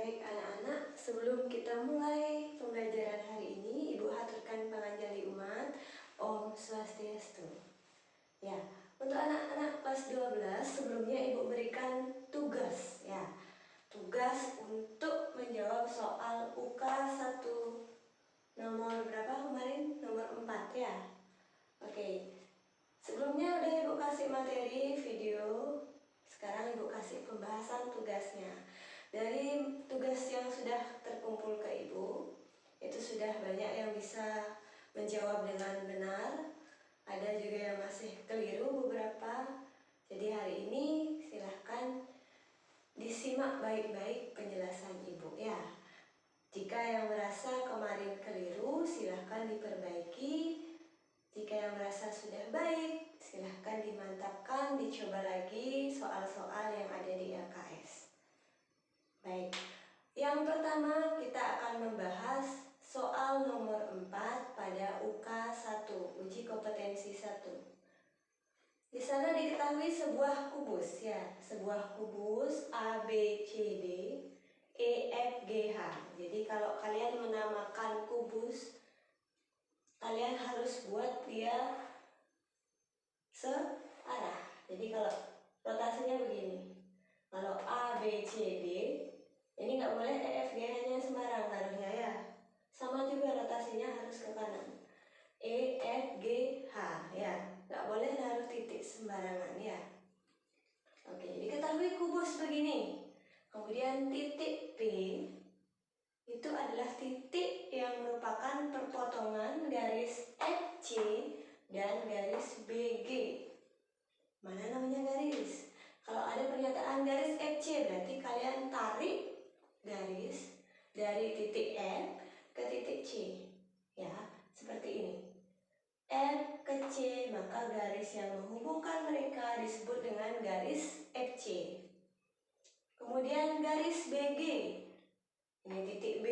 Baik anak-anak, sebelum kita mulai pembelajaran hari ini, Ibu haturkan panganjali umat. Om Swastiastu. Ya, untuk anak-anak kelas 12 sebelumnya Ibu berikan tugas ya. Tugas untuk menjawab soal UK 1 nomor berapa kemarin? Nomor 4 ya. Oke. Sebelumnya udah Ibu kasih materi video. Sekarang Ibu kasih pembahasan tugasnya. Dari tugas yang sudah terkumpul ke Ibu, itu sudah banyak yang bisa menjawab dengan benar. Ada juga yang masih keliru beberapa. Jadi hari ini silahkan disimak baik-baik penjelasan Ibu ya. Jika yang merasa kemarin keliru, silahkan diperbaiki. Jika yang merasa sudah baik, silahkan dimantapkan, dicoba lagi soal-soal yang ada di LKS. Baik, yang pertama kita akan membahas soal nomor 4 pada UK 1, uji kompetensi 1. Di sana diketahui sebuah kubus ya, sebuah kubus A, B, C, D, E, F, G, H. Jadi kalau kalian menamakan kubus, kalian harus buat dia searah. Jadi kalau rotasinya begini, kalau A, B, C, D, ini nggak boleh E, F, G hanya sembarang taruhnya ya. Sama juga rotasinya harus ke kanan. E, F, G, H ya. Nggak boleh naruh titik sembarangan ya. Oke, diketahui kubus begini. Kemudian titik P itu adalah titik yang merupakan perpotongan garis FC dan garis BG. Mana namanya garis? Kalau ada pernyataan garis FC berarti kalian tarik garis dari titik F ke titik C. Ya, seperti ini. F ke C, maka garis yang menghubungkan mereka disebut dengan garis FC. Kemudian garis BG. Ini titik B,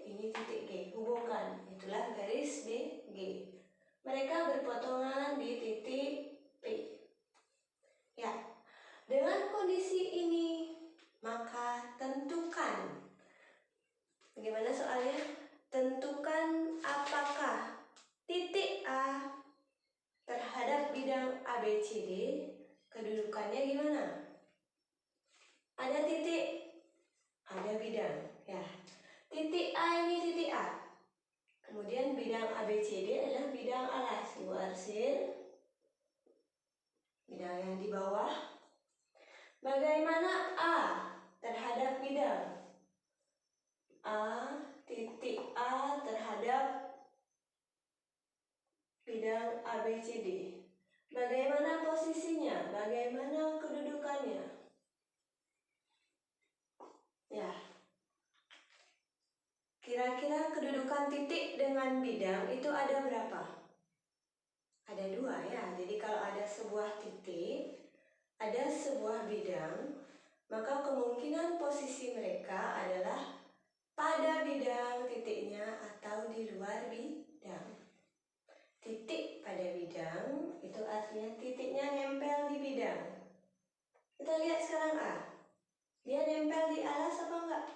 ini titik G, hubungkan. Itulah garis BG. Mereka berpotongan di titik P. Ya, dengan kondisi ini, maka tentukan. Bagaimana soalnya? Tentukan apakah titik A terhadap bidang ABCD, kedudukannya gimana? Ada titik, ada bidang. Ya, titik A ini titik A. Kemudian bidang ABCD adalah bidang alas. Ibu arsir bidang yang di bawah. Bagaimana A terhadap bidang? A, titik A terhadap bidang ABCD. Bagaimana posisinya? Bagaimana kedudukannya? Ya. Kira-kira kedudukan titik dengan bidang itu ada berapa? Ada 2 ya. Jadi kalau ada sebuah titik, ada sebuah bidang, maka kemungkinan posisi mereka adalah pada bidang titiknya atau di luar bidang. Titik pada bidang itu artinya titiknya nempel di bidang. Kita lihat sekarang A. Dia nempel di alas apa enggak?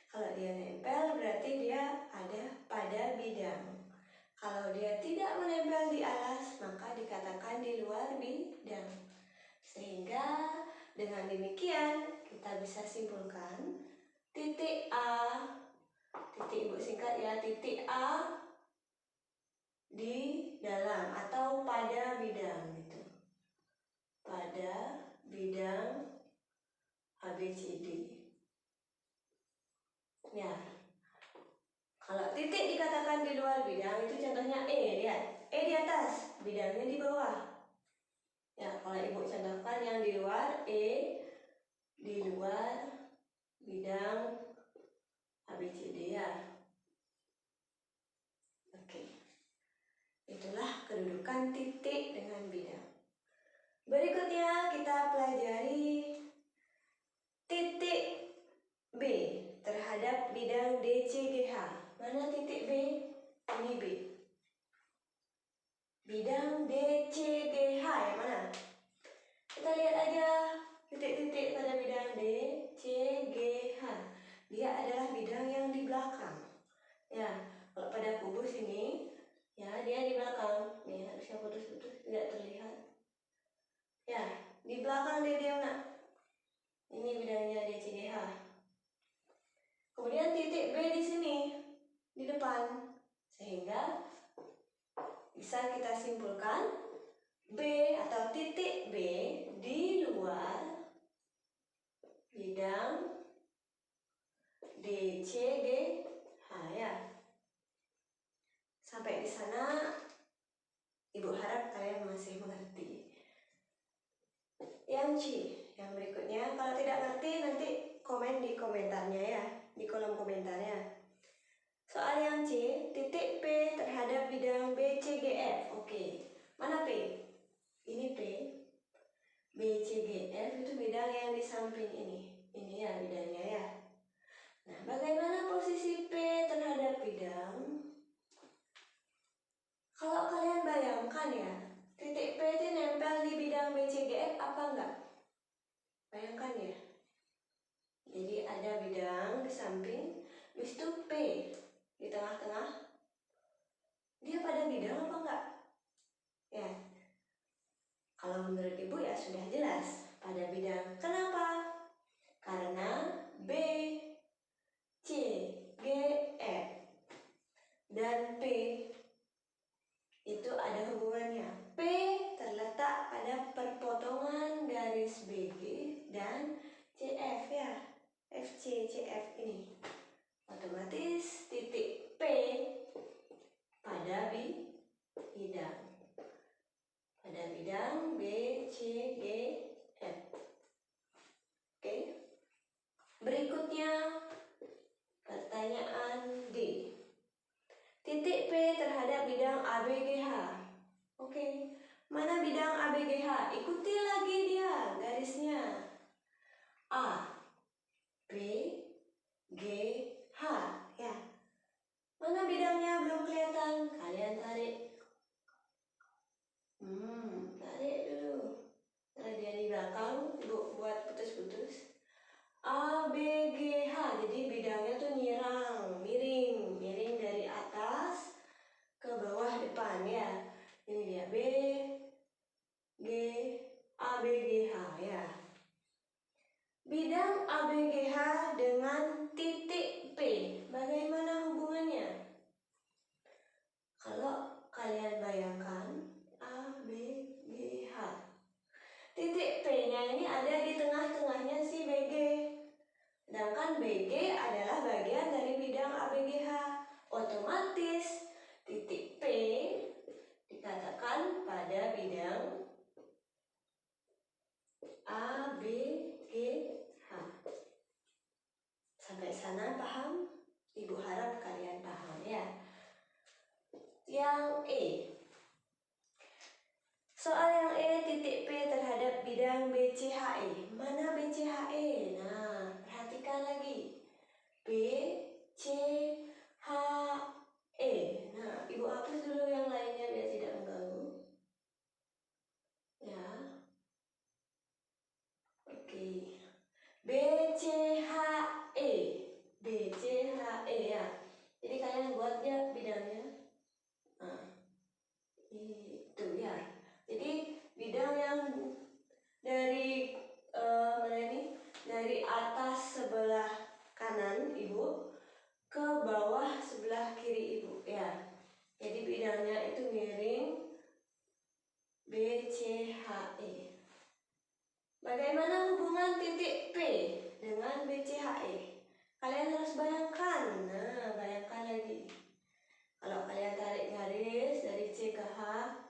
Kalau dia nempel berarti dia ada pada bidang. Kalau dia tidak menempel di alas, maka dikatakan di luar bidang. Sehingga dengan demikian kita bisa simpulkan titik A, titik Ibu singkat ya, titik A di dalam atau pada bidang gitu. Pada bidang ABCD. Ya. Kalau titik dikatakan di luar bidang itu contohnya E, lihat. E di atas, bidangnya di bawah. Ya, kalau Ibu contohkan yang di luar E di luar bidang ABCD ya. Oke. Itulah kedudukan titik dengan bidang. Berikutnya kita pelajari titik B terhadap bidang DCGH. Mana titik B? Ini B. Bidang DCGH yang mana? Kita lihat aja titik-titik pada bidang DCGH. bidang D, C, G, H ya. Sampai di sana Ibu harap kalian masih mengerti. Yang C, yang berikutnya, kalau tidak ngerti nanti komen di komentarnya ya, di kolom komentarnya. Soal yang C, titik P terhadap bidang B, C, G, F. Oke, mana P? Ini P. B, C, G, F itu bidang yang di samping ini. Ini ya bidangnya ya. Nah, bagaimana posisi P terhadap bidang? Kalau kalian bayangkan ya, titik P itu nempel di bidang B, C, G, F apa enggak? Bayangkan ya. Jadi ada bidang di samping, habis itu P di tengah-tengah. Dia pada bidang apa enggak? Ya. Kalau menurut Ibu ya sudah jelas pada bidang. Kenapa? Karena B, C, G, F dan P itu ada hubungannya. P terletak pada perpotongan garis BG dan CF ya. FC, CF ini. Otomatis titik P pada bidang. Pada bidang B, C, G, F. Oke. Berikutnya pertanyaan D. Titik P terhadap bidang ABGH. Oke, mana bidang ABGH? Ikuti lagi dia garisnya. A, B, G, H. Ya. Mana bidangnya belum kelihatan? Kalian tarik. Tarik dulu. Nah, dia di belakang, Ibu buat putus-putus. A, B, G, H. Jadi bidangnya tuh miring dari atas ke bawah depan ya. Ini dia B, G, A, B, G, H ya. Bidang A, B, G, H dengan titik P, bagaimana hubungannya? Kalau kalian bayangkan A, B, G, H. Titik P-nya ini ada di tengah-tengahnya si BG. Sedangkan BG adalah bagian dari bidang ABGH. Otomatis titik P dikatakan pada bidang A, B, G, H. Sampai sana paham? Ibu harap kalian paham ya. Yang E. Soal yang E, titik P terhadap bidang BCHE. Mana BCHE? Nah, perhatikan lagi. B, C, H, E. Nah, Ibu hapus dulu yang lainnya biar tidak mengganggu. Ya. Oke. B, C, H, E. B, C, H, E ya. Jadi kalian buat ya bidangnya. Nah, itu ya. Jadi bidang yang dari mana ini? Dari atas sebelah kanan Ibu ke bawah sebelah kiri Ibu ya. Jadi bidangnya itu miring B, C, H, E. Bagaimana hubungan titik P dengan B, C, H, E? Kalian harus bayangkan. Nah, bayangkan lagi. Kalau kalian tarik garis dari C ke H,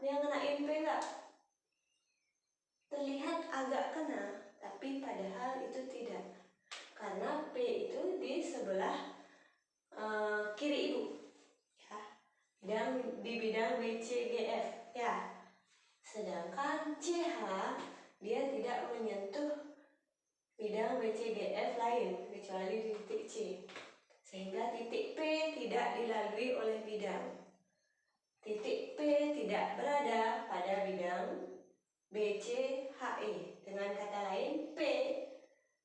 dia ngenain P enggak? Terlihat agak kena, tapi padahal itu tidak. Karena P itu di sebelah kiri Ibu. Ya. Di bidang B, C, G, F. Ya. Sedangkan CH dia tidak menyentuh bidang B, C, G, F lain kecuali di titik C. Sehingga titik P tidak dilalui oleh bidang. Titik P tidak berada pada bidang B, C, H, E. Dengan kata lain, P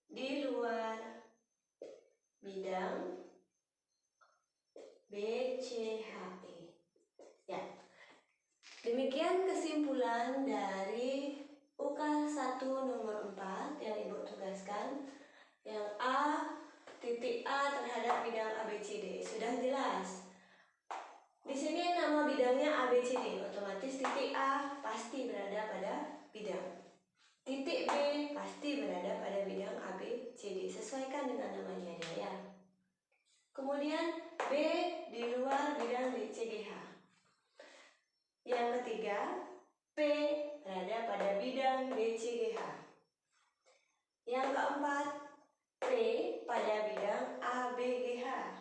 di luar bidang B, C, H, E. Ya. Demikian kesimpulan dari UK 1 nomor 4 yang Ibu tugaskan. Yang A, titik A terhadap bidang ABCD. Sudah jelas. Di sini nama bidangnya ABCD, otomatis titik A pasti berada pada bidang. Titik B pasti berada pada bidang ABCD. B, G, H.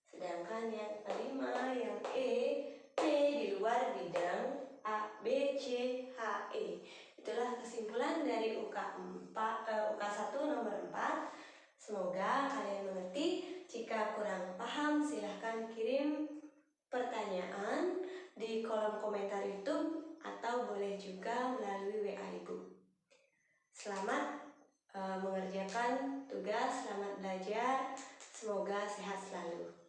Sedangkan yang kelima, yang E, P di luar bidang A, B, C, H, E. Itulah kesimpulan dari UK 1 nomor 4. Semoga kalian mengerti. Jika kurang paham, silahkan kirim pertanyaan di kolom komentar YouTube atau boleh juga melalui WA Ibu. Selamat mengerjakan tugas, selamat belajar, semoga sehat selalu.